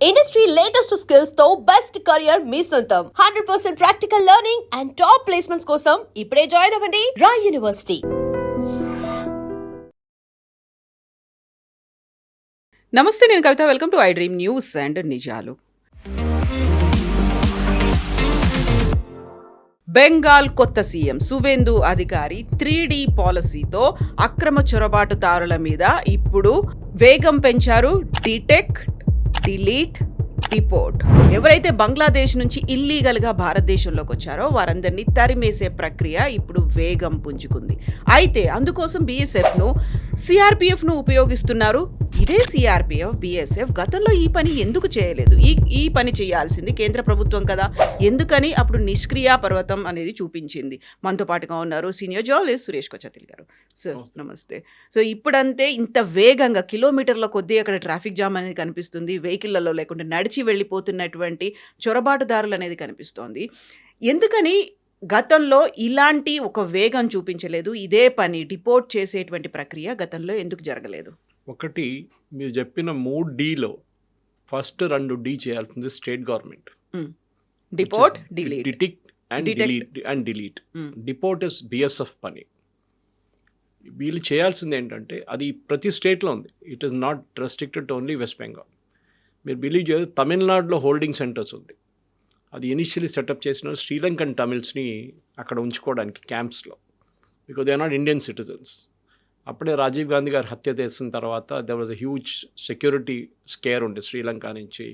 Industry latest skills తో best career మీ సొంతం. 100% practical learning and top placements కోసం ఇప్పుడే జాయిన్ అవ్వండి రాయ్ యూనివర్సిటీ. నమస్తే, నేను Kavitha. Welcome to I dream news and నిజాలు. బెంగాల్ కొత్త సీఎం సువేందు అధికారి 3D పాలసీతో అక్రమ చొరబాటుదారుల మీద ఇప్పుడు వేగం పెంచారు. Detect, delete, deport. ఎవరైతే బంగ్లాదేశ్ నుంచి ఇల్లీగల్గా భారతదేశంలోకి వచ్చారో వారందరినీ తరిమేసే ప్రక్రియ ఇప్పుడు వేగం పుంజుకుంది. అయితే అందుకోసం బీఎస్ఎఫ్ను, సిఆర్పిఎఫ్ను ఉపయోగిస్తున్నారు. ఇదే సిఆర్పిఎఫ్, బీఎస్ఎఫ్ గతంలో ఈ పని ఎందుకు చేయలేదు? ఈ పని చేయాల్సింది కేంద్ర ప్రభుత్వం కదా, ఎందుకని అప్పుడు నిష్క్రియ పర్వతం అనేది చూపించింది. మనతో పాటుగా ఉన్నారు సీనియర్ జర్నలిస్ట్ సురేష్ కొచతిల్ గారు. సార్ నమస్తే. సో ఇప్పుడంతే ఇంత వేగంగా కిలోమీటర్ల కొద్దీ అక్కడ ట్రాఫిక్ జామ్ అనేది కనిపిస్తుంది. వెహికల్లలో లేకుంటే నడిచి వెళ్ళిపోతున్నటువంటి చొరబాటుదారులు అనేది కనిపిస్తోంది. ఎందుకని గతంలో ఇలాంటి ఒక వేగం చూపించలేదు? ఇదే పని డిపోర్ట్ చేసేటువంటి ప్రక్రియ గతంలో ఎందుకు జరగలేదు? ఒకటి, మీరు చెప్పిన 3Dలో ఫస్ట్ 2D చేయాల్సింది state government. Deport, delete. Detect and delete. Deport is BSF పని. వీళ్ళు చేయాల్సింది ఏంటంటే అది ప్రతి స్టేట్లో ఉంది. It is not restricted to only West Bengal. మీరు బిలీవ్ చేయదు, తమిళనాడులో హోల్డింగ్ సెంటర్స్ ఉంది. అది ఇనిషియలీ సెటప్ చేసిన శ్రీలంకన్ తమిళ్స్ని అక్కడ ఉంచుకోవడానికి క్యాంప్స్లో, because they are not Indian citizens. అప్పుడే రాజీవ్ గాంధీ గారు హత్య చేసిన తర్వాత there was a huge security scare ఉండే శ్రీలంక నుంచి.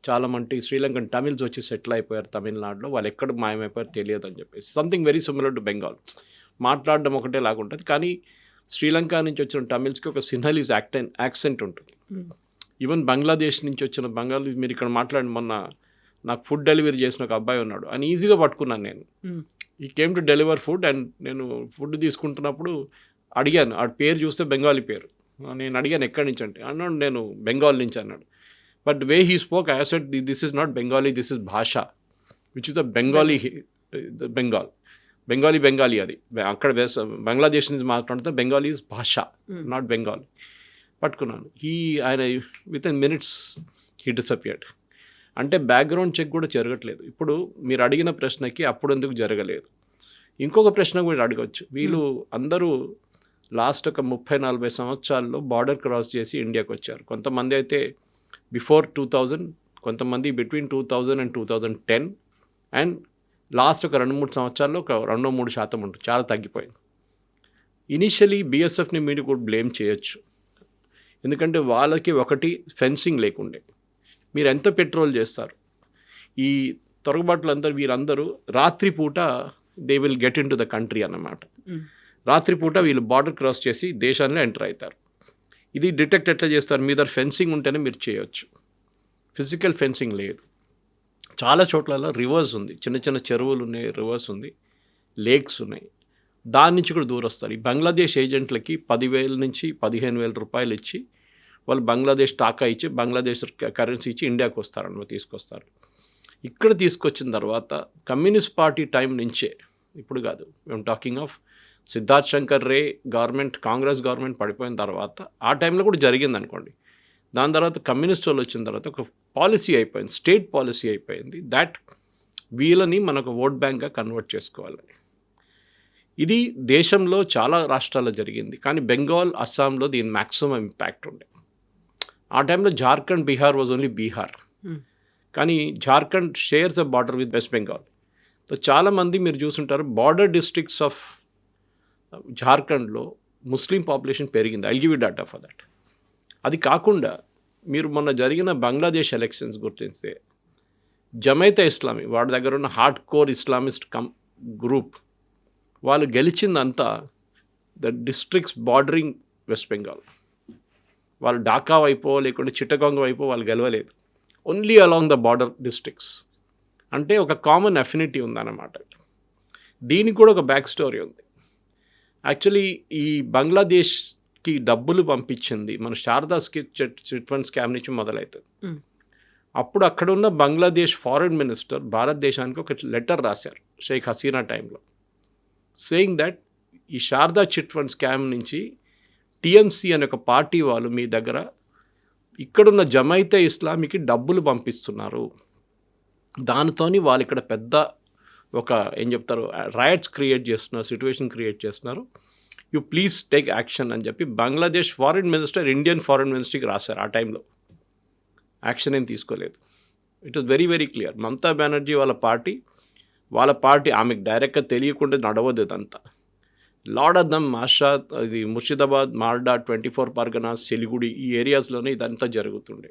చాలామంది శ్రీలంకన్ తమిళ్స్ వచ్చి సెటిల్ అయిపోయారు తమిళనాడులో. వాళ్ళు ఎక్కడ మాయమైపోయారు తెలియదు అని చెప్పేసి. Something very similar to Bengal. మాట్లాడడం ఒకటే లాగుంటుంది, కానీ శ్రీలంక నుంచి వచ్చిన తమిళ్స్కి ఒక సిన్హలీస్ యాక్సెంట్ ఉంటుంది. ఈవెన్ బంగ్లాదేశ్ నుంచి వచ్చిన బెంగాలీ, మీరు ఇక్కడ మాట్లాడిన మొన్న నాకు ఫుడ్ డెలివరీ చేసిన ఒక అబ్బాయి ఉన్నాడు. ఆయన ఈజీగా పట్టుకున్నాను నేను. ఈ came to deliver food and నేను ఫుడ్ తీసుకుంటున్నప్పుడు అడిగాను, ఆ పేరు చూస్తే బెంగాలీ పేరు. నేను అడిగాను ఎక్కడి నుంచి అంటే, అన్నాడు నేను బెంగాల్ నుంచి అన్నాడు. But way he spoke I said this is not Bengali, this is భాష, which is the Bengali. Bengali అది అక్కడ బంగ్లాదేశ్ నుంచి మాట్లాడితే బెంగాలీ ఇస్ భాష, నాట్ బెంగాలీ. పట్టుకున్నాను. ఆయన within minutes he disappeared. అంటే బ్యాక్గ్రౌండ్ చెక్ కూడా జరగట్లేదు. ఇప్పుడు మీరు అడిగిన ప్రశ్నకి అప్పుడు ఎందుకు జరగలేదు, ఇంకొక ప్రశ్న కూడా అడగవచ్చు. వీళ్ళు అందరూ లాస్ట్ ఒక 30-40 సంవత్సరాల్లో బార్డర్ క్రాస్ చేసి ఇండియాకి వచ్చారు. కొంతమంది అయితే బిఫోర్ 2000, కొంతమంది బిట్వీన్ 2000 and 2010, అండ్ లాస్ట్ ఒక 2-3 సంవత్సరాల్లో ఒక 2-3% ఉంటుంది, చాలా తగ్గిపోయింది. ఇనీషియలీ బీఎస్ఎఫ్ని మీరు కూడా బ్లేమ్ చేయొచ్చు, ఎందుకంటే వాళ్ళకి ఒకటి ఫెన్సింగ్ లేకుండే. మీరు ఎంత పెట్రోల్ చేస్తారు? ఈ తొరగబాటులందరూ వీళ్ళందరూ రాత్రిపూట they will get in to the country అన్నమాట. రాత్రిపూట వీళ్ళు బార్డర్ క్రాస్ చేసి దేశాల్లో ఎంటర్ అవుతారు. ఇది డిటెక్ట్ ఎట్లా చేస్తారు? మీ దగ్గర ఫెన్సింగ్ ఉంటేనే మీరు చేయొచ్చు. ఫిజికల్ ఫెన్సింగ్ లేదు. చాలా చోట్లలో రివర్స్ ఉంది, చిన్న చిన్న చెరువులు ఉన్నాయి, రివర్స్ ఉంది, లేక్స్ ఉన్నాయి. దాని నుంచి కూడా దూరం వస్తారు. ఈ బంగ్లాదేశ్ ఏజెంట్లకి 10,000 నుంచి 15,000 రూపాయలు ఇచ్చి వాళ్ళు బంగ్లాదేశ్ టాకా ఇచ్చి బంగ్లాదేశ్ కరెన్సీ ఇచ్చి ఇండియాకి వస్తారన్నమాట, తీసుకొస్తారు. ఇక్కడ తీసుకొచ్చిన తర్వాత కమ్యూనిస్ట్ పార్టీ టైం నుంచే, ఇప్పుడు కాదు, మేము talking of Siddharth Shankar ray government, Congress government పడిపోయిన తర్వాత ఆ టైంలో కూడా జరిగింది అనుకోండి. దాని తర్వాత కమ్యూనిస్ట్ వాళ్ళు వచ్చిన తర్వాత ఒక పాలసీ అయిపోయింది, స్టేట్ పాలసీ అయిపోయింది, దాట్ వీళ్ళని మనకు ఓట్ బ్యాంక్గా కన్వర్ట్ చేసుకోవాలని. ఇది దేశంలో చాలా రాష్ట్రాల్లో జరిగింది, కానీ బెంగాల్, అస్సాంలో దీని మ్యాక్సిమం ఇంపాక్ట్ ఉండే. ఆ టైంలో జార్ఖండ్, బీహార్ వాజ్ ఓన్లీ బీహార్, కానీ Jharkhand shares a border with West Bengal. So చాలామంది మీరు చూసుంటారు, బార్డర్ డిస్ట్రిక్ట్స్ ఆఫ్ జార్ఖండ్లో ముస్లిం పాపులేషన్ పెరిగింది. I'll give you data for that. అది కాకుండా మీరు మొన్న జరిగిన బంగ్లాదేశ్ ఎలక్షన్స్ గుర్తిస్తే జమైతా ఇస్లామీ, వాడి దగ్గర ఉన్న హార్డ్ కోర్ ఇస్లామిస్ట్ గ్రూప్, వాళ్ళు గెలిచిందంతా the districts bordering West Bengal. వాళ్ళు ఢాకా వైపో లేకుంటే చిట్టగాంగ్ వైపో వాళ్ళు గెలవలేదు, only along the border districts. అంటే ఒక కామన్ అఫినిటీ ఉందన్నమాట. దీనికి కూడా ఒక బ్యాక్ స్టోరీ ఉంది. యాక్చువల్లీ ఈ బంగ్లాదేశ్కి డబ్బులు పంపించింది మన శారదా చిట్ ఫండ్ స్కామ్ నుంచి మొదలవుతుంది. అప్పుడు అక్కడున్న బంగ్లాదేశ్ ఫారిన్ మినిస్టర్ భారతదేశానికి ఒక లెటర్ రాశారు షేక్ హసీనా టైంలో, సేయింగ్ దట్ ఈ శారదా చిట్ ఫండ్ స్కామ్ నుంచి టీఎంసీ అనే ఒక పార్టీ వాళ్ళు మీ దగ్గర ఇక్కడున్న జమైతే ఇస్లామీకి డబ్బులు పంపిస్తున్నారు. దానితోని వాళ్ళు ఇక్కడ పెద్ద ఒక ఏం చెప్తారు రైట్స్ క్రియేట్ చేస్తున్నారు, సిచ్యువేషన్ క్రియేట్ చేస్తున్నారు. యూ ప్లీజ్ టేక్ యాక్షన్ అని చెప్పి Bangladesh foreign minister Indian foreign మినిస్టర్కి రాశారు. ఆ టైంలో యాక్షన్ ఏం తీసుకోలేదు. It was very very clear. Mamata Banerjee వాళ్ళ పార్టీ ఆమెకు డైరెక్ట్గా తెలియకుండా నడవదు ఇదంతా. లాడ్ ఆఫ్ దమ్ మాషా, ఇది ముర్షిదాబాద్, మాల్డా, 24 పర్గనాస్, సిలిగుడి ఈ ఏరియాస్లోనే ఇదంతా జరుగుతుండే.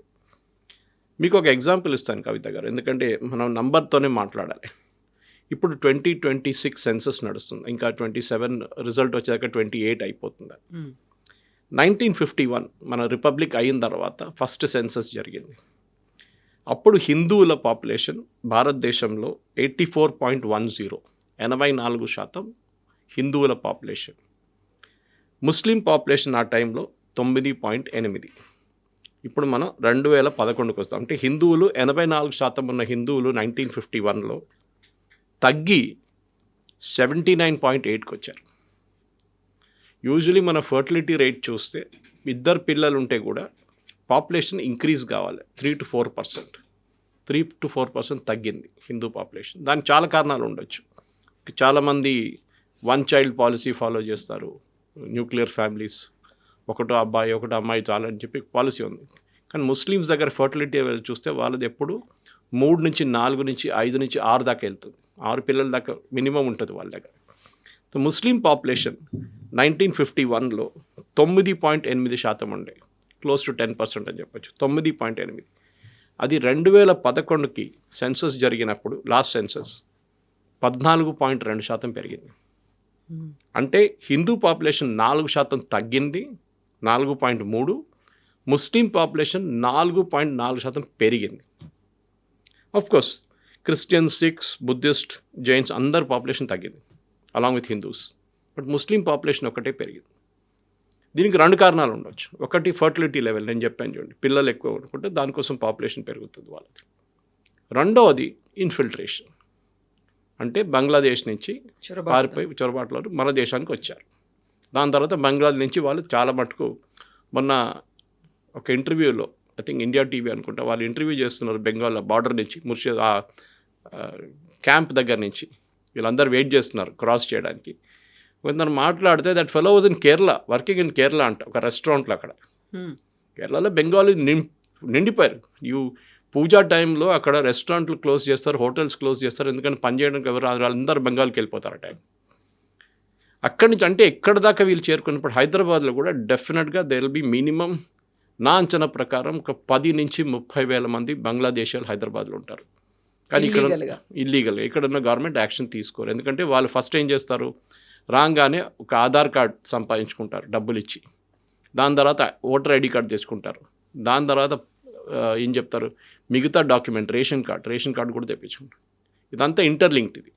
మీకు ఒక ఎగ్జాంపుల్ ఇస్తాను కవిత గారు, ఎందుకంటే మనం నంబర్తోనే మాట్లాడాలి. ఇప్పుడు 2026 సెన్సస్ నడుస్తుంది, ఇంకా 27 రిజల్ట్ వచ్చాక 28 అయిపోతుంది. 1951 మన రిపబ్లిక్ అయిన తర్వాత ఫస్ట్ సెన్సస్ జరిగింది. అప్పుడు హిందువుల పాపులేషన్ భారతదేశంలో 84.10, 84% హిందువుల పాపులేషన్. ముస్లిం పాపులేషన్ ఆ టైంలో 9.8. ఇప్పుడు మనం 2011కి వస్తాం. అంటే హిందువులు 84% ఉన్న హిందువులు 1951లో తగ్గి 79.8కి వచ్చారు. యూజువలీ మన ఫర్టిలిటీ రేట్ చూస్తే 2 పిల్లలు ఉంటే కూడా పాపులేషన్ ఇంక్రీజ్ కావాలి. 3 to 4% తగ్గింది హిందూ పాపులేషన్. దానికి చాలా కారణాలు ఉండొచ్చు. చాలామంది 1 చైల్డ్ పాలసీ ఫాలో చేస్తారు, న్యూక్లియర్ ఫ్యామిలీస్, ఒకటో అబ్బాయి ఒకటో అమ్మాయి చాలని చెప్పి పాలసీ ఉంది. కానీ ముస్లిమ్స్ దగ్గర ఫర్టిలిటీ చూస్తే వాళ్ళది ఎప్పుడు 3 నుంచి 4 నుంచి 5 నుంచి 6 దాకా వెళ్తుంది. 6 పిల్లల దాకా మినిమం ఉంటుంది వాళ్ళ దగ్గర. సో ముస్లిం పాపులేషన్ 1951లో 9.8% ఉండే, క్లోజ్ టు 10% అని చెప్పచ్చు. 9.8. అది 2011కి సెన్సస్ జరిగినప్పుడు లాస్ట్ సెన్సస్ 14.2% పెరిగింది. అంటే హిందూ పాపులేషన్ 4% తగ్గింది, 4.3. ముస్లిం పాపులేషన్ 4.4% పెరిగింది. Course Christian, Sikhs, Buddhist, Jains అందరు పాపులేషన్ తగ్గింది along with Hindus. But Muslim population ఒకటే పెరిగింది. దీనికి 2 కారణాలు ఉండొచ్చు. ఒకటి ఫర్టిలిటీ లెవెల్, నేను చెప్పాను చూడండి, పిల్లలు ఎక్కువ అనుకుంటే దానికోసం పాపులేషన్ పెరుగుతుంది వాళ్ళది. రెండవది ఇన్ఫిల్ట్రేషన్, అంటే బంగ్లాదేశ్ నుంచి పారిపోయి చొరబాటులో మన దేశానికి వచ్చారు. దాని తర్వాత బంగ్లాదేశ్ నుంచి వాళ్ళు చాలా మటుకు, మొన్న ఒక ఇంటర్వ్యూలో ఐ థింక్ ఇండియా టీవీ అనుకుంటా, వాళ్ళు ఇంటర్వ్యూ చేస్తున్నారు బెంగాల్ బార్డర్ నుంచి, క్యాంప్ దగ్గర నుంచి. వీళ్ళందరూ వెయిట్ చేస్తున్నారు క్రాస్ చేయడానికి. కొందరు మాట్లాడితే that fellow was in Kerala, working in Kerala అంట, ఒక రెస్టారెంట్లో. అక్కడ కేరళలో బెంగాలీ నిండిపోయారు. పూజా టైంలో అక్కడ రెస్టారెంట్లు క్లోజ్ చేస్తారు, హోటల్స్ క్లోజ్ చేస్తారు, ఎందుకంటే పని చేయడానికి ఎవరు వాళ్ళందరూ బెంగాల్కి వెళ్ళిపోతారు ఆ టైం. అక్కడి నుంచి అంటే ఎక్కడ దాకా వీళ్ళు చేరుకున్నప్పుడు హైదరాబాద్లో కూడా డెఫినెట్గా దే విల్ బి మినిమం, నా అంచనా ప్రకారం ఒక 10 నుంచి 30,000 మంది బంగ్లాదేశీయులు హైదరాబాద్లో ఉంటారు. కానీ ఇక్కడ ఇల్లీగల్గా ఇక్కడున్న గవర్నమెంట్ యాక్షన్ తీసుకోరు. ఎందుకంటే వాళ్ళు ఫస్ట్ ఏం చేస్తారు, రాగానే ఒక ఆధార్ కార్డ్ సంపాదించుకుంటారు డబ్బులు ఇచ్చి, దాని తర్వాత ఓటర్ ఐడి కార్డు తెచ్చుకుంటారు, దాని తర్వాత ఏం చెప్తారు మిగతా డాక్యుమెంట్ రేషన్ కార్డు కూడా తెప్పించుకుంటారు. ఇదంతా ఇంటర్లింక్డ్. ఇది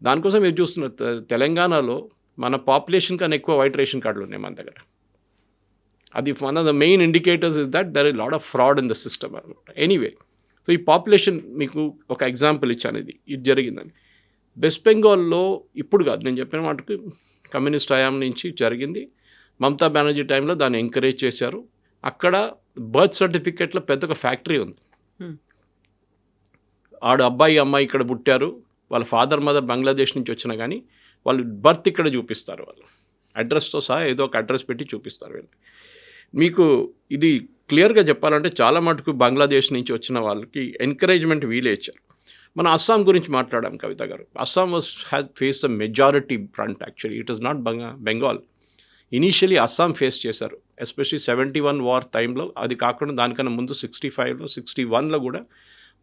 దానికోసం మీరు చూస్తున్న తెలంగాణలో మన పాపులేషన్ కన్నా ఎక్కువ వైట్ రేషన్ కార్డులు ఉన్నాయి మన దగ్గర. అది one of the main indicators is that there is lot of fraud in the system అనమాట. ఎనీవే, సో ఈ పాపులేషన్ మీకు ఒక ఎగ్జాంపుల్ ఇచ్చాను, ఇది జరిగిందని. వెస్ట్ బెంగాల్లో ఇప్పుడు కాదు, నేను చెప్పిన మాటకు కమ్యూనిస్ట్ హయాం నుంచి జరిగింది. మమతా బెనర్జీ టైంలో దాన్ని ఎంకరేజ్ చేశారు. అక్కడ బర్త్ సర్టిఫికేట్లో పెద్ద ఒక ఫ్యాక్టరీ ఉంది. అబ్బాయి అమ్మాయి ఇక్కడ పుట్టారు, వాళ్ళ ఫాదర్ మదర్ బంగ్లాదేశ్ నుంచి వచ్చినా కానీ వాళ్ళు బర్త్ ఇక్కడ చూపిస్తారు, వాళ్ళు అడ్రస్తో సహా ఏదో ఒక అడ్రస్ పెట్టి చూపిస్తారు వీళ్ళు. మీకు ఇది క్లియర్గా చెప్పాలంటే చాలా మటుకు బంగ్లాదేశ్ నుంచి వచ్చిన వాళ్ళకి ఎంకరేజ్మెంట్ వీలే ఇచ్చారు. మన అస్సాం గురించి మాట్లాడాం కవిత గారు. Assam has face the majority front. Actually it is not Bengal. Initially Assam face చేశారు, ఎస్పెషలీ 71 వార్ టైంలో. అది కాకుండా దానికన్నా ముందు 65లో 61లో కూడా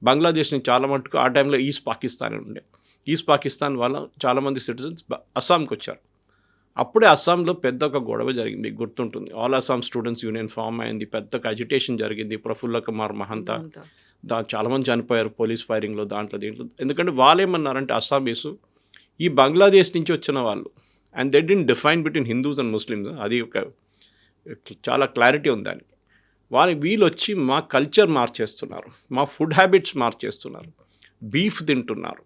బంగ్లాదేశ్ నుంచి చాలా మటుకు ఆ టైంలో ఈస్ట్ పాకిస్తాన్ ఉండే. ఈస్ట్ పాకిస్తాన్ వల్ల చాలామంది సిటిజన్స్ అస్సాంకి వచ్చారు. అప్పుడే అస్సాంలో పెద్ద ఒక గొడవ జరిగింది, మీకు గుర్తుంటుంది. All Assam Students Union form అయింది, పెద్ద ఒక అజిటేషన్ జరిగింది. ప్రఫుల్ల కుమార్ మహంతా చాలామంది చనిపోయారు పోలీస్ ఫైరింగ్లో, దీంట్లో. ఎందుకంటే వాళ్ళు ఏమన్నారంటే అస్సామీస్ ఈ బంగ్లాదేశ్ నుంచి వచ్చిన వాళ్ళు, and they didn't define between Hindus and Muslims, అది ఒక చాలా క్లారిటీ ఉంది దానికి. వీళ్ళు వచ్చి మా కల్చర్ మార్చేస్తున్నారు, మా ఫుడ్ హ్యాబిట్స్ మార్చేస్తున్నారు, బీఫ్ తింటున్నారు,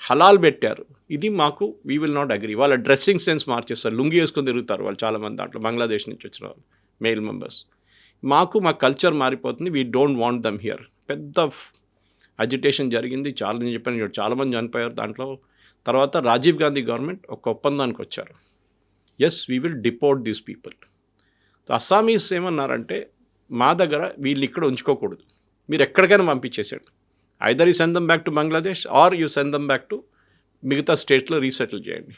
హలాల్ పెట్టారు, ఇది మాకు వీ విల్ నాట్ అగ్రీ. వాళ్ళ డ్రెస్సింగ్ సెన్స్ మార్చేస్తారు, లుంగి వేసుకొని తిరుగుతారు వాళ్ళు చాలామంది దాంట్లో, బంగ్లాదేశ్ నుంచి వచ్చిన వాళ్ళు మేల్ మెంబర్స్. మా కల్చర్ మారిపోతుంది, we don't want them here. పెద్ద అజిటేషన్ జరిగింది, చాలా నేను చెప్పాను, చాలామంది చనిపోయారు దాంట్లో. తర్వాత రాజీవ్ గాంధీ గవర్నమెంట్ ఒక ఒప్పందానికి వచ్చారు, yes we will deport these people. Assamese ఏమన్నారంటే మా దగ్గర వీళ్ళు ఇక్కడ ఉంచుకోకూడదు, మీరు ఎక్కడికైనా పంపించేసాడు, either you send them back to Bangladesh or you send them back to మిగతా స్టేట్లో రీసెటిల్ చేయండి.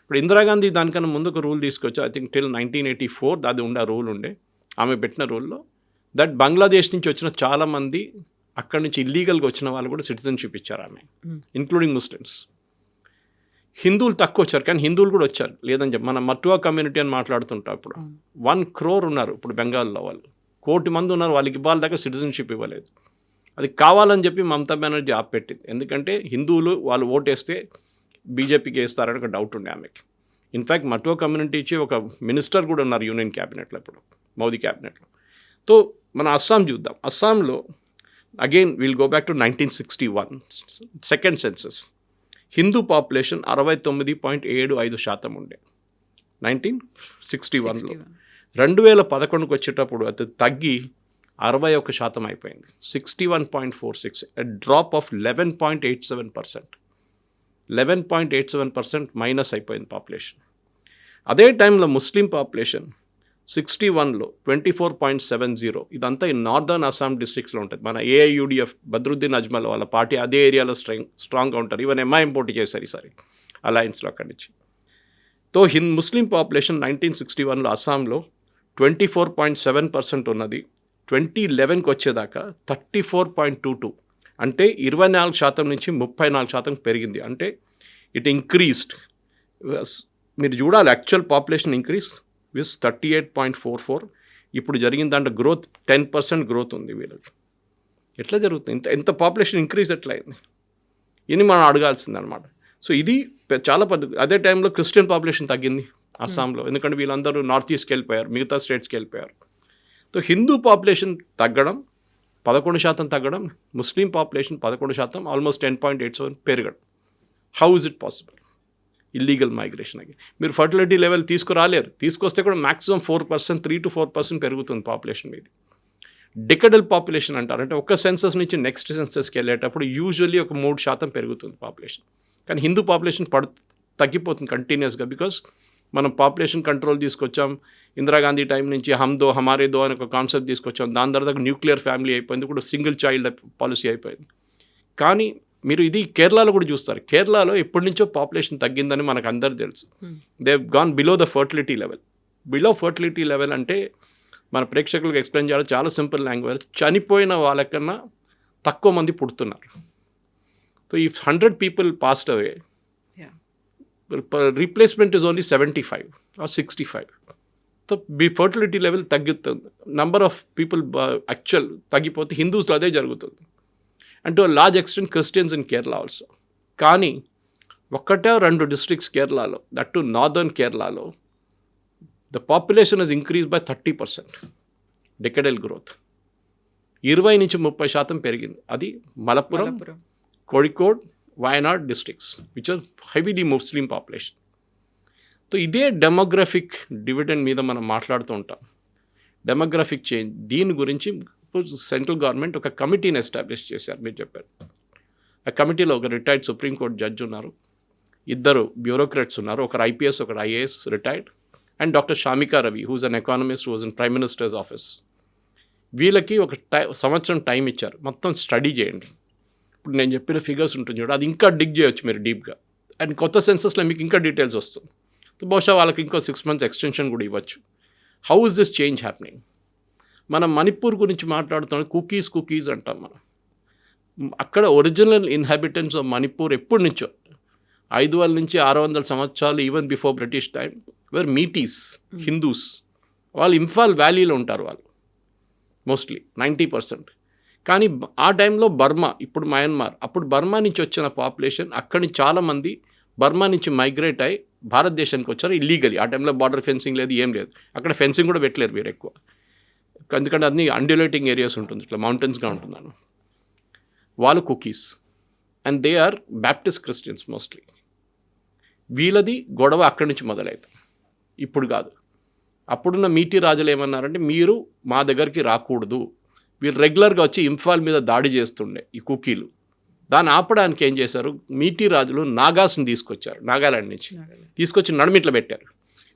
ఇప్పుడు ఇందిరాగాంధీ దానికన్నా ముందు ఒక రూల్ తీసుకొచ్చి, ఐ థింక్ టిల్ 1984 అది ఉండే రూల్ ఉండే, ఆమె పెట్టిన రూల్లో దట్ బంగ్లాదేశ్ నుంచి వచ్చిన చాలామంది అక్కడి నుంచి ఇల్లీగల్గా వచ్చిన వాళ్ళు కూడా సిటిజన్షిప్ ఇచ్చారు ఆమె, ఇంక్లూడింగ్ ముస్లిమ్స్. హిందువులు తక్కువ వచ్చారు, కానీ హిందువులు కూడా వచ్చారు లేదని చెప్పి. మన మటువా కమ్యూనిటీ అని మాట్లాడుతుంటాం ఇప్పుడు, 1 crore ఉన్నారు ఇప్పుడు బెంగాల్లో, వాళ్ళు 1 కోటి మంది ఉన్నారు, వాళ్ళకి ఇవ్వాలి దాకా సిటిజన్షిప్ ఇవ్వలేదు. అది కావాలని చెప్పి మమతా బెనర్జీ ఆపెట్టింది, ఎందుకంటే హిందువులు వాళ్ళు ఓటేస్తే బీజేపీకి వేస్తారని ఒక డౌట్ ఉండే ఆమెకి. ఇన్ఫ్యాక్ట్ మటువా కమ్యూనిటీ ఇచ్చి ఒక మినిస్టర్ కూడా ఉన్నారు యూనియన్ క్యాబినెట్లో ఇప్పుడు, మోదీ క్యాబినెట్లో. సో మన అస్సాం చూద్దాం. అస్సాంలో again will go back to 1961 second census. Hindu population 69.75% ఉండే 1961లో. 2011కు వచ్చేటప్పుడు అది తగ్గి 61% అయిపోయింది, 61.46, డ్రాప్ ఆఫ్ 11.87%. 11.87% మైనస్ అయిపోయింది పాపులేషన్. అదే టైంలో ముస్లిం పాపులేషన్ 61లో 24.70. ఇదంతా ఈ నార్దర్న్ అస్సాం డిస్ట్రిక్ట్స్లో ఉంటుంది. మన ఏఐయుడిఎఫ్ బద్రుద్దీన్ అజ్మల్ వాళ్ళ పార్టీ అదే ఏరియాలో స్ట్రాంగ్గా ఉంటారు. ఈవెన్ ఎంఐఎం పోటీ చేశారు ఈసారి అలయన్స్లో అక్కడి నుంచి. తో ముస్లిం పాపులేషన్ 1961లో అస్సాంలో 24.7% ఉన్నది. 2011కి వచ్చేదాకా 34.22, అంటే 24% నుంచి 34% పెరిగింది. అంటే ఇట్ ఇంక్రీస్డ్. మీరు చూడాలి, యాక్చువల్ పాపులేషన్ ఇంక్రీస్ విత్ 38.44. ఇప్పుడు జరిగిన దాంట్లో గ్రోత్ 10% గ్రోత్ ఉంది వీళ్ళది. ఎట్లా జరుగుతుంది? ఎంత పాపులేషన్ ఇంక్రీజ్ ఎట్లా అయింది? ఇది మనం అడగాల్సింది అనమాట. సో ఇది చాలా అదే టైంలో క్రిస్టియన్ పాపులేషన్ తగ్గింది అస్సాంలో, ఎందుకంటే వీళ్ళందరూ నార్త్ ఈస్ట్కి వెళ్ళిపోయారు, మిగతా స్టేట్స్కి వెళ్ళిపోయారు. సో హిందూ పాపులేషన్ తగ్గడం 11% తగ్గడం, ముస్లిం పాపులేషన్ 11%, ఆల్మోస్ట్ 10.87 పెరగడం. How is it possible? Illegal migration. అయ్యి మీరు ఫర్టిలిటీ లెవెల్ తీసుకురాలేరు, తీసుకొస్తే కూడా మ్యాక్సిమం 4%, 3 to 4% పెరుగుతుంది పాపులేషన్ మీది. డికెడల్ పాపులేషన్ అంటారు, అంటే ఒక సెన్సస్ నుంచి నెక్స్ట్ సెన్సస్కి వెళ్ళేటప్పుడు యూజువల్లీ ఒక 3% పెరుగుతుంది పాపులేషన్. కానీ హిందూ పాపులేషన్ తగ్గిపోతుంది కంటిన్యూస్గా, బికాస్ మనం పాపులేషన్ కంట్రోల్ తీసుకొచ్చాం. ఇందిరాగాంధీ టైం నుంచి హమ్దో హమారే దో అని ఒక కాన్సెప్ట్ తీసుకొచ్చాం. దాని తర్వాత న్యూక్లియర్ ఫ్యామిలీ అయిపోయింది, ఇప్పుడు సింగిల్ చైల్డ్ పాలసీ అయిపోయింది. కానీ మీరు ఇది కేరళలో కూడా చూస్తారు. కేరళలో ఎప్పటి నుంచో పాపులేషన్ తగ్గిందని మనకు అందరు తెలుసు. They gone below the fertility level. Below fertility level అంటే మన ప్రేక్షకులకు ఎక్స్ప్లెయిన్ చేయాలి చాలా సింపుల్ లాంగ్వేజ్. చనిపోయిన వాళ్ళకన్నా తక్కువ మంది పుడుతున్నారు. So if 100 people passed away, replacement is only 75 or 65. So మీ ఫర్టిలిటీ లెవెల్ తగ్గుతుంది, నంబర్ ఆఫ్ పీపుల్ యాక్చువల్ తగ్గిపోతే. హిందూస్లో అదే జరుగుతుంది, and to large extent Christians in Kerala also. కానీ 1-2 districts కేరళలో, దట్ టు నార్దర్న్ కేరళలో, the population is increase by 30%. Decadal growth 20 నుంచి 30% పెరిగింది. అది Malappuram, Kozhikode, Wayanad districts which are heavily Muslim population. So ఇదే డెమోగ్రఫిక్ డివిడెండ్ మీద మనం మాట్లాడుతూ ఉంటాం, డెమోగ్రఫిక్ చేంజ్. దీని గురించి సెంట్రల్ గవర్నమెంట్ ఒక కమిటీని ఎస్టాబ్లిష్ చేశారు. మీరు చెప్పారు, ఆ కమిటీలో ఒక రిటైర్డ్ సుప్రీంకోర్టు జడ్జి ఉన్నారు, 2 బ్యూరోక్రాట్స్ ఉన్నారు, ఒకరు IPS, ఒకరు IAS retired, and doctor Shamika Ravi who's an economist who's in prime minister's office. వీళ్ళకి ఒక సంవత్సరం టైం ఇచ్చారు, మొత్తం స్టడీ చేయండి. ఇప్పుడు నేను చెప్పిన ఫిగర్స్ ఉంటుంది చూడ, అది ఇంకా డిగ్ చేయొచ్చు మీరు డీప్గా, అండ్ కొత్త సెన్సస్లో మీకు ఇంకా డీటెయిల్స్ వస్తుంది. బహుశా వాళ్ళకి ఇంకో 6 months ఎక్స్టెన్షన్ కూడా ఇవ్వచ్చు. How is this change happening? మనం మణిపూర్ గురించి మాట్లాడుతున్నాం, కుకీస్ అంటాం మనం. అక్కడ ఒరిజినల్ ఇన్హాబిటెంట్స్ ఆఫ్ మణిపూర్ ఎప్పటి నుంచో 500 నుంచి 600 సంవత్సరాలు, even before British time, were Meiteis Hindus. వాళ్ళు ఇంఫాల్ వ్యాలీలో ఉంటారు వాళ్ళు మోస్ట్లీ 90%. కానీ ఆ టైంలో బర్మా, ఇప్పుడు మయన్మార్, అప్పుడు బర్మా నుంచి వచ్చిన పాపులేషన్, అక్కడి నుంచి చాలామంది బర్మా నుంచి మైగ్రేట్ అయ్యి భారతదేశానికి వచ్చారు ఇల్లీగలీ. ఆ టైంలో బార్డర్ ఫెన్సింగ్ లేదు, ఏం లేదు. అక్కడ ఫెన్సింగ్ కూడా పెట్టలేరు మీరు ఎక్కువ, ఎందుకంటే అన్ని అండ్యులేటింగ్ ఏరియాస్ ఉంటుంది, ఇట్లా మౌంటైన్స్గా ఉంటున్నాను. వాళ్ళు Kukis, and they are Baptist Christians mostly. వీళ్ళది గొడవ అక్కడి నుంచి మొదలవుతుంది, ఇప్పుడు కాదు. అప్పుడున్న మీటి రాజులు ఏమన్నారంటే మీరు మా దగ్గరికి రాకూడదు, వీళ్ళు రెగ్యులర్గా వచ్చి ఇంఫాల్ మీద దాడి చేస్తుండే ఈ కుకీలు. దాన్ని ఆపడానికి ఏం చేశారు, మీటి రాజులు నాగాస్ని తీసుకొచ్చారు, నాగాలాండ్ నుంచి తీసుకొచ్చి నడుమిట్లో పెట్టారు.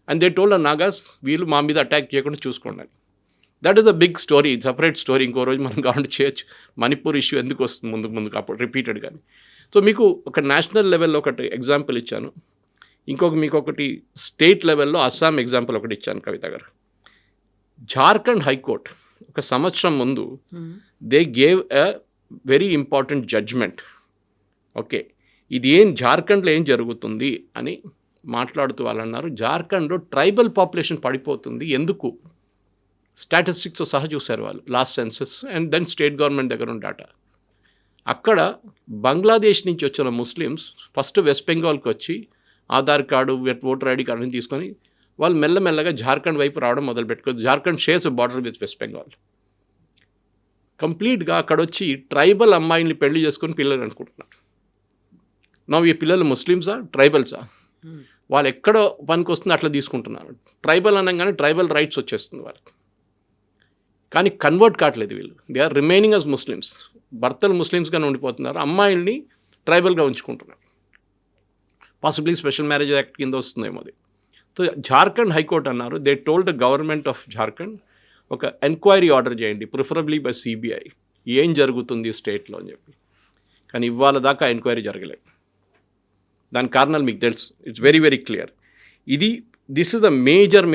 అండ్ దే టోల్డ్ నాగాస్ వీళ్ళు మా మీద అటాక్ చేయకుండా చూసుకోండి అని. That is a big story, separate story. ఇంకో రోజు మనం కావాలంటే చేయొచ్చు. మణిపూర్ ఇష్యూ ఎందుకు వస్తుంది ముందుకు అప్పుడు రిపీటెడ్ కానీ. సో మీకు ఒక నేషనల్ లెవెల్లో ఒకటి ఎగ్జాంపుల్ ఇచ్చాను, మీకు ఒకటి స్టేట్ లెవెల్లో అస్సాం ఎగ్జాంపుల్ ఒకటి ఇచ్చాను కవిత గారు. జార్ఖండ్ హైకోర్ట్ ఒక సంవత్సరం ముందు they gave a very important judgment. Okay, ఇది జార్ఖండ్లో ఏం జరుగుతుంది అని మాట్లాడుతూ వాళ్ళు అన్నారు, జార్ఖండ్లో ట్రైబల్ పాపులేషన్ పడిపోతుంది, ఎందుకు స్టాటిస్టిక్స్ సహా చూశారు వాళ్ళు last census and then state government దగ్గర ఉన్న డేటా. అక్కడ బంగ్లాదేశ్ నుంచి వచ్చిన ముస్లిమ్స్ ఫస్ట్ వెస్ట్ బెంగాల్కి వచ్చి ఆధార్ కార్డు ఓటర్ ఐడి కార్డుని తీసుకొని వాళ్ళు మెల్లమెల్లగా జార్ఖండ్ వైపు రావడం మొదలుపెట్టుకోవచ్చు. Jharkhand shares border with West Bengal. కంప్లీట్గా అక్కడ వచ్చి ట్రైబల్ అమ్మాయిని పెళ్లి చేసుకొని పిల్లలు అనుకుంటున్నారు. ఈ పిల్లలు ముస్లిమ్సా ట్రైబల్సా, వాళ్ళు ఎక్కడ పనికి వస్తుంది అట్లా తీసుకుంటున్నారు. ట్రైబల్ అనగానే ట్రైబల్ రైట్స్ వచ్చేస్తుంది వాళ్ళకి, కానీ కన్వర్ట్ కావట్లేదు వీళ్ళు. They are remaining as Muslims. భర్తలు ముస్లిమ్స్గానే ఉండిపోతున్నారు, అమ్మాయిల్ని ట్రైబల్గా ఉంచుకుంటున్నారు. పాసిబ్లీ స్పెషల్ మ్యారేజ్ యాక్ట్ కింద వస్తుందేమో అది. సో జార్ఖండ్ హైకోర్టు అన్నారు, they told the government of Jharkhand ఒక ఎంక్వైరీ ఆర్డర్ చేయండి, ప్రిఫరబ్లీ బై సిబిఐ, ఏం జరుగుతుంది స్టేట్లో అని చెప్పి. కానీ ఇవాళ దాకా ఎంక్వైరీ జరగలేదు. దాని కారణాలు మీకు తెలుసు, it's very very clear. This is the major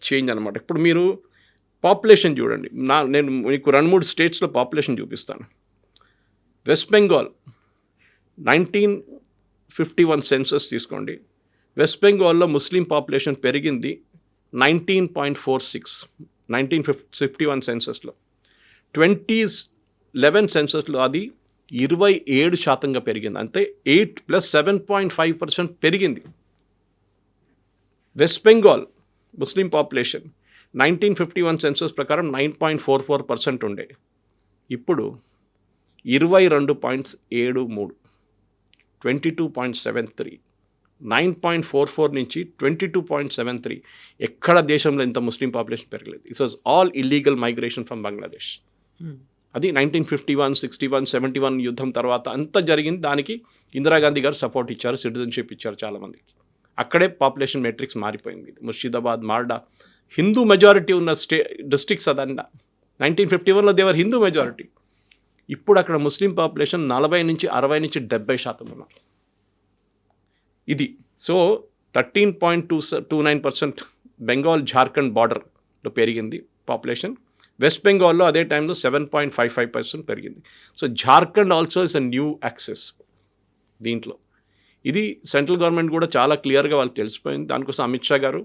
change అనమాట. ఇప్పుడు మీరు పాపులేషన్ చూడండి, నేను మీకు 2-3 స్టేట్స్లో పాపులేషన్ చూపిస్తాను. వెస్ట్ బెంగాల్ 1951 సెన్సస్ తీసుకోండి. వెస్ట్ బెంగాల్లో ముస్లిం పాపులేషన్ పెరిగింది 19.46 1951 సెన్సస్లో. 2011 సెన్సస్లో అది 27% పెరిగింది, అంతే 8 + 7.5% పెరిగింది. వెస్ట్ బెంగాల్ ముస్లిం పాపులేషన్ 1951 సెన్సస్ ప్రకారం 9.44% ఉండే, ఇప్పుడు 22.73, 22.73, 9.44 నుంచి 22.73. ఎక్కడ దేశంలో ఇంత ముస్లిం పాపులేషన్ పెరగలేదు. It was all illegal migration from Bangladesh. అది 1951, 61, 71 యుద్ధం తర్వాత అంతా జరిగింది. దానికి ఇందిరాగాంధీ గారు సపోర్ట్ ఇచ్చారు, సిటిజన్షిప్ ఇచ్చారు చాలామందికి. అక్కడే పాపులేషన్ మెట్రిక్స్ మారిపోయింది. ముర్షిదాబాద్, మాల్డా హిందూ మెజారిటీ ఉన్న డిస్ట్రిక్ట్స్ అదన్నా. 1951లో దేవర్ హిందూ మెజారిటీ. ఇప్పుడు అక్కడ ముస్లిం పాపులేషన్ 40 నుంచి 60 నుంచి 70% ఉన్నారు. ఇది సో 13.29% బెంగాల్ జార్ఖండ్ బార్డర్లో పెరిగింది పాపులేషన్. వెస్ట్ బెంగాల్లో అదే టైంలో 7.55% పెరిగింది. So Jharkhand also is a new axes దీంట్లో. ఇది సెంట్రల్ గవర్నమెంట్ కూడా చాలా క్లియర్గా వాళ్ళకి తెలిసిపోయింది. దానికోసం అమిత్ షా గారు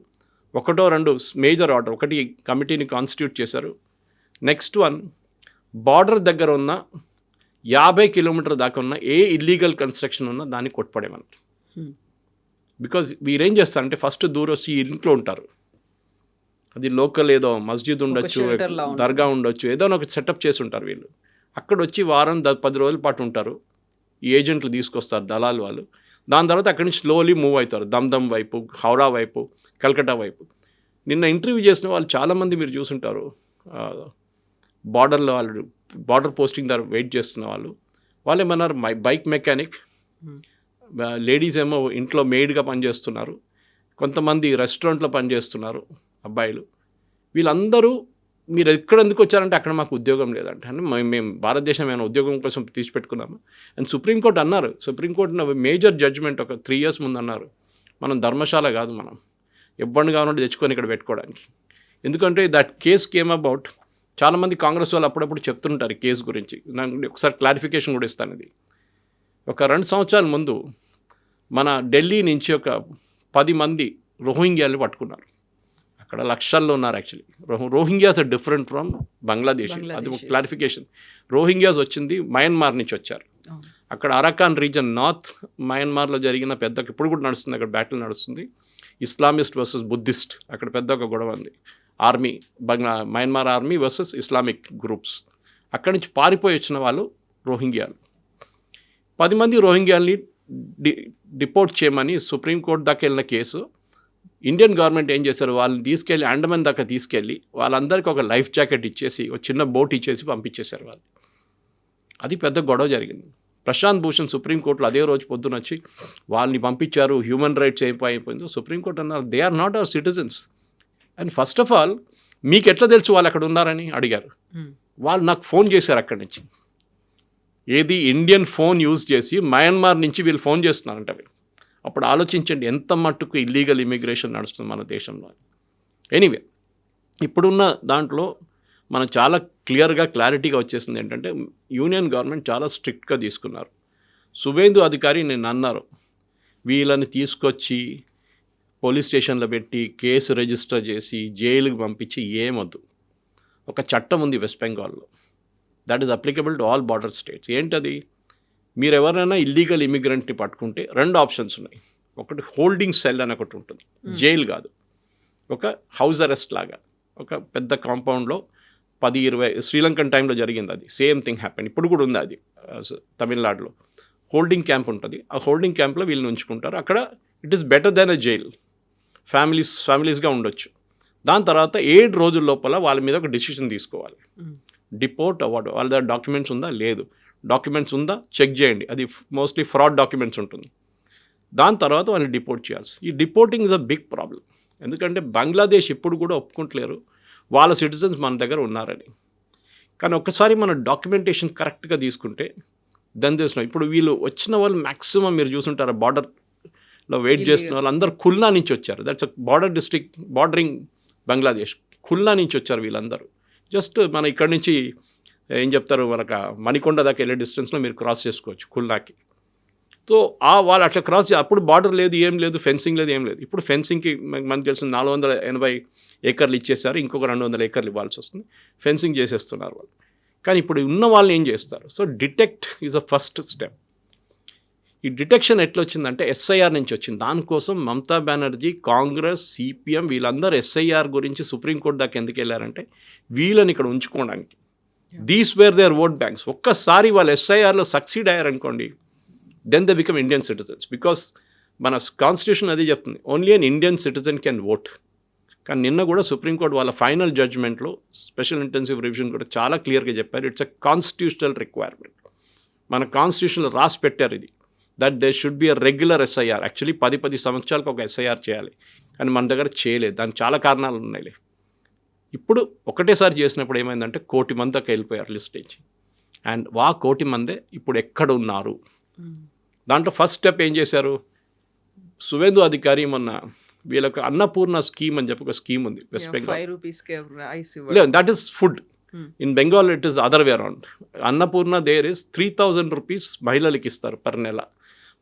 1-2 మేజర్ ఆర్డర్, ఒకటి కమిటీని కాన్స్టిట్యూట్ చేశారు. నెక్స్ట్ వన్, బార్డర్ దగ్గర ఉన్న 50 కిలోమీటర్ దాకా ఉన్న ఏ ఇల్లీగల్ కన్స్ట్రక్షన్ ఉన్నా దాన్ని కొట్టుపడేమన్నారు. బికాజ్ వీరేం చేస్తారంటే ఫస్ట్ దూరొచ్చి ఇంట్లో ఉంటారు, అది లోకల్ ఏదో మస్జిద్ ఉండొచ్చు, దర్గా ఉండొచ్చు, ఏదో ఒక సెటప్ చేసి ఉంటారు వీళ్ళు. అక్కడ వచ్చి వారం 10 రోజుల పాటు ఉంటారు. ఈ ఏజెంట్లు తీసుకొస్తారు, దళాలు వాళ్ళు. దాని తర్వాత అక్కడి నుంచి స్లోలీ మూవ్ అవుతారు దమ్దమ్ వైపు, హౌరా వైపు, కల్కటా వైపు. నిన్న ఇంటర్వ్యూ చేసిన వాళ్ళు చాలామంది మీరు చూసుంటారు, బార్డర్లో వాళ్ళు బార్డర్ పోస్టింగ్ దగ్గర వెయిట్ చేస్తున్న వాళ్ళు ఏమన్నారు, బైక్ మెకానిక్, లేడీస్ ఏమో ఇంట్లో మెయిడ్గా పనిచేస్తున్నారు, కొంతమంది రెస్టారెంట్లో పనిచేస్తున్నారు అబ్బాయిలు. వీళ్ళందరూ మీరు ఎక్కడెందుకు వచ్చారంటే అక్కడ మాకు ఉద్యోగం లేదంటే, అంటే మేము భారతదేశం ఏమైనా ఉద్యోగం కోసం తీసిపెట్టుకున్నాము. అండ్ సుప్రీంకోర్టు అన్నారు, సుప్రీంకోర్టు మేజర్ జడ్జ్మెంట్ ఒక 3 years ముందు అన్నారు, మనం ధర్మశాల కాదు, మనం ఎవరిని కావాలంటే తెచ్చుకొని ఇక్కడ పెట్టుకోవడానికి. ఎందుకంటే దట్ కేస్ కేమ్ అబౌట్. చాలామంది కాంగ్రెస్ వాళ్ళు అప్పుడప్పుడు చెప్తుంటారు ఈ కేసు గురించి. నాకు ఒకసారి క్లారిఫికేషన్ కూడా ఇస్తాను. ఇది ఒక 2 సంవత్సరాల ముందు మన ఢిల్లీ నుంచి ఒక 10 మంది రోహింగ్యాలు పట్టుకున్నారు. అక్కడ లక్షల్లో ఉన్నారు actually. Rohingyas are different from Bangladesh. అది ఒక క్లారిఫికేషన్. రోహింగ్యాస్ వచ్చింది మయన్మార్ నుంచి వచ్చారు. అక్కడ అరకాన్ రీజన్ నార్త్ మయన్మార్లో జరిగిన పెద్ద, ఇప్పుడు కూడా నడుస్తుంది అక్కడ బ్యాటిల్ నడుస్తుంది, ఇస్లామిస్ట్ వర్సెస్ బుద్ధిస్ట్. అక్కడ పెద్ద ఒక గొడవ ఉంది. Army, Myanmar army versus Islamic groups. అక్కడి నుంచి పారిపోయి వచ్చిన వాళ్ళు రోహింగ్యాలు. 10 మంది రోహింగ్యాల్ని డిపోర్ట్ చేయమని సుప్రీంకోర్టు దాకా వెళ్ళిన కేసు ఇండియన్ గవర్నమెంట్ ఏం చేశారు, వాళ్ళని తీసుకెళ్ళి అండమాన్ దాకా తీసుకెళ్ళి వాళ్ళందరికీ ఒక లైఫ్ జాకెట్ ఇచ్చేసి ఒక చిన్న బోట్ ఇచ్చేసి పంపించేశారు వాళ్ళు. అది పెద్ద గొడవ జరిగింది. ప్రశాంత్ భూషణ్ సుప్రీంకోర్టులో అదే రోజు పొద్దున వచ్చి వాళ్ళని పంపించారు, హ్యూమన్ రైట్స్ అయిపోయిందో సుప్రీంకోర్టు అన్నారు they are not our citizens. And first of all మీకు ఎట్లా తెలుసు వాళ్ళు అక్కడ ఉన్నారని అడిగారు. వాళ్ళు నాకు ఫోన్ చేశారు అక్కడి నుంచి, ఏది ఇండియన్ ఫోన్ యూజ్ చేసి మయన్మార్ నుంచి వీళ్ళు ఫోన్ చేస్తున్నారంట. వీళ్ళు అప్పుడు ఆలోచించండి ఎంత మట్టుకు ఇల్లీగల్ ఇమిగ్రేషన్ నడుస్తుంది మన దేశంలో. ఎనీవే, ఇప్పుడున్న దాంట్లో మనం చాలా క్లారిటీగా వచ్చేసింది ఏంటంటే యూనియన్ గవర్నమెంట్ చాలా స్ట్రిక్ట్గా తీసుకున్నారు. సువేందు అధికారి నేను అన్నారు వీళ్ళని తీసుకొచ్చి పోలీస్ స్టేషన్లో పెట్టి కేసు రిజిస్టర్ చేసి జైలుకి పంపించి ఏమొద్దు. ఒక చట్టం ఉంది వెస్ట్ బెంగాల్లో, that is applicable to all border states. ఏంటది, మీరు ఎవరైనా ఇల్లీగల్ ఇమిగ్రెంట్ని పట్టుకుంటే 2 ఆప్షన్స్ ఉన్నాయి. ఒకటి హోల్డింగ్ సెల్ అని ఒకటి ఉంటుంది, జైలు కాదు, ఒక హౌస్ అరెస్ట్ లాగా ఒక పెద్ద కాంపౌండ్లో 10-20 శ్రీలంకన్ టైంలో జరిగింది అది, సేమ్ థింగ్ హ్యాపెన్. ఇప్పుడు కూడా ఉంది అది తమిళనాడులో. హోల్డింగ్ క్యాంప్ ఉంటుంది, ఆ హోల్డింగ్ క్యాంప్లో వీళ్ళని ఉంచుకుంటారు. అక్కడ it is better then a jail, ఫ్యామిలీస్గా ఉండొచ్చు. దాని తర్వాత 7 రోజుల లోపల వాళ్ళ మీద ఒక డిసిషన్ తీసుకోవాలి, డిపోర్ట్ అవ్వడు. వాళ్ళ దగ్గర డాక్యుమెంట్స్ ఉందా, లేదు, డాక్యుమెంట్స్ ఉందా చెక్ చేయండి, అది మోస్ట్లీ ఫ్రాడ్ డాక్యుమెంట్స్ ఉంటుంది. దాని తర్వాత వాళ్ళని డిపోర్ట్ చేయాల్సి. ఈ డిపోర్టింగ్ ఇస్ అ బిగ్ ప్రాబ్లం, ఎందుకంటే బంగ్లాదేశ్ ఇప్పుడు కూడా ఒప్పుకుంటలేరు వాళ్ళ సిటిజన్స్ మన దగ్గర ఉన్నారని. కానీ ఒక్కసారి మన డాక్యుమెంటేషన్ కరెక్ట్గా తీసుకుంటే దెన్ చేస్తున్నాం. ఇప్పుడు వీళ్ళు వచ్చిన వాళ్ళు మ్యాక్సిమం మీరు చూసుంటారు బార్డర్లో వెయిట్ చేస్తున్న వాళ్ళు అందరూ ఖుల్నా నుంచి వచ్చారు. That's a border district bordering Bangladesh. Khulna నుంచి వచ్చారు వీళ్ళందరూ. జస్ట్ మన ఇక్కడ నుంచి ఏం చెప్తారు, మనకు మణికొండ దాకా వెళ్ళే డిస్టెన్స్లో మీరు క్రాస్ చేసుకోవచ్చు ఖుల్నాకి. సో వాళ్ళు అట్లా క్రాస్ అప్పుడు బార్డర్ లేదు, ఏం లేదు, ఫెన్సింగ్ లేదు, ఏం లేదు. ఇప్పుడు ఫెన్సింగ్కి మనకు తెలిసిన 480 ఏకర్లు ఇచ్చేసారు, ఇంకొక 200 ఏకర్లు ఇవ్వాల్సి వస్తుంది. ఫెన్సింగ్ చేసేస్తున్నారు వాళ్ళు. కానీ ఇప్పుడు ఉన్న వాళ్ళు ఏం చేస్తారు, so detect is a first step. ఈ డిటెక్షన్ ఎట్లా వచ్చిందంటే ఎస్ఐఆర్ నుంచి వచ్చింది. దానికోసం మమతా బెనర్జీ, కాంగ్రెస్, సిపిఎం వీళ్ళందరూ ఎస్ఐఆర్ గురించి సుప్రీంకోర్టు దాకా ఎందుకు వెళ్ళారంటే వీళ్ళని ఇక్కడ ఉంచుకోవడానికి. These were their vote banks. ఒక్కసారి వాళ్ళు ఎస్ఐఆర్లో సక్సీడ్ అయ్యారనుకోండి, then they become Indian citizens. Because మన కాన్స్టిట్యూషన్ అదే చెప్తుంది, only an Indian citizen can vote. కానీ నిన్న కూడా సుప్రీంకోర్టు వాళ్ళ ఫైనల్ జడ్జ్మెంట్లో స్పెషల్ ఇంటెన్సివ్ రివిజన్ కూడా చాలా క్లియర్గా చెప్పారు, ఇట్స్ అ కాన్స్టిట్యూషనల్ రిక్వైర్మెంట్. మన కాన్స్టిట్యూషన్లో రాసి పెట్టారు ఇది, that they should be a regular SIR. Actually 10 సంవత్సరాలకు ఒక ఎస్ఐఆర్ చేయాలి, కానీ మన దగ్గర చేయలేదు. దానికి చాలా కారణాలు ఉన్నాయి. ఇప్పుడు ఒకటేసారి చేసినప్పుడు ఏమైందంటే 1 కోటి మంది దాకా వెళ్ళిపోయారు లిస్ట్ నుంచి. అండ్ 1 కోటి మందే ఇప్పుడు ఎక్కడ ఉన్నారు. దాంట్లో ఫస్ట్ స్టెప్ ఏం చేశారు, సువేందు అధికారి మొన్న వీళ్ళకి అన్నపూర్ణ స్కీమ్ అని చెప్పి ఒక స్కీమ్ ఉంది వెస్ట్ బెంగాల్. లేదు, that is food. In Bengal it is other way around. Annapurna there is 3000 rupees మహిళలకి ఇస్తారు పర్ నెల.